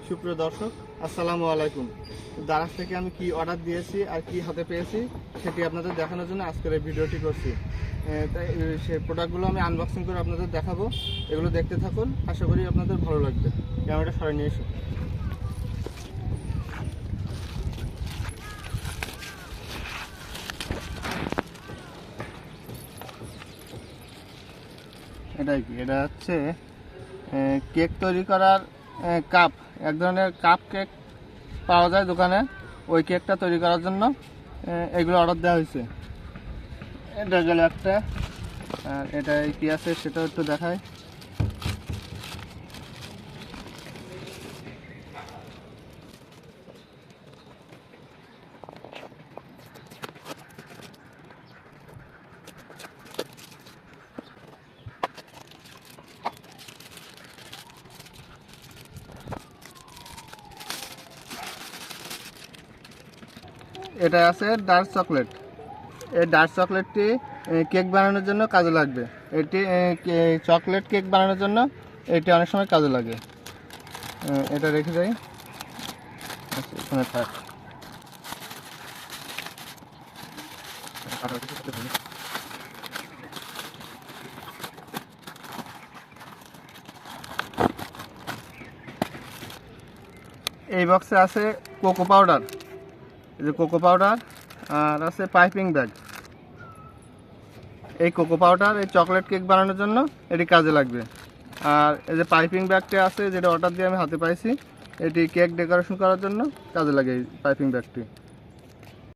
সুপ্রিয় দর্শক, আসসালামু আলাইকুম। দারাজ থেকে আমি কি অর্ডার দিয়েছি আর কি হাতে পেয়েছি সেটি আপনাদের দেখানোর জন্য আজকের এই ভিডিওটি করছি। তাই সেই প্রোডাক্টগুলো আমি আনবক্সিং করে আপনাদের দেখাবো। এগুলো দেখতে থাকুন, আশা করি আপনাদের ভালো লাগবে। ক্যামেরাটা সরাই নিয়ে এসো। এটাই কি, এটা হচ্ছে কেক তৈরি করার কাপ। এক ধরনের কাপ কেক পাওয়া যায় দোকানে, ওই কেকটা তৈরি করার জন্য এগুলো অর্ডার দেওয়া হয়েছে। এটা গেল একটা, আর এটা কি আছে সেটাও একটু দেখায়। এটা আছে ডার্ক চকলেট। এই ডার্ক চকলেটটি কেক বানানোর জন্য কাজে লাগবে। এটি চকলেট কেক বানানোর জন্য এটি অনেক সময় কাজে লাগে। এটা রেখে যাই, এখানে থাক। এই বক্সে আছে কোকো পাউডার, এই যে কোকো পাউডার, আর আছে পাইপিং ব্যাগ। এই কোকো পাউডার এই চকলেট কেক বানানোর জন্য এটি কাজে লাগবে। আর এই যে পাইপিং ব্যাগটি আছে, যেটা অর্ডার দিয়ে আমি হাতে পাইছি, এটি কেক ডেকোরেশন করার জন্য কাজে লাগে এই পাইপিং ব্যাগটি।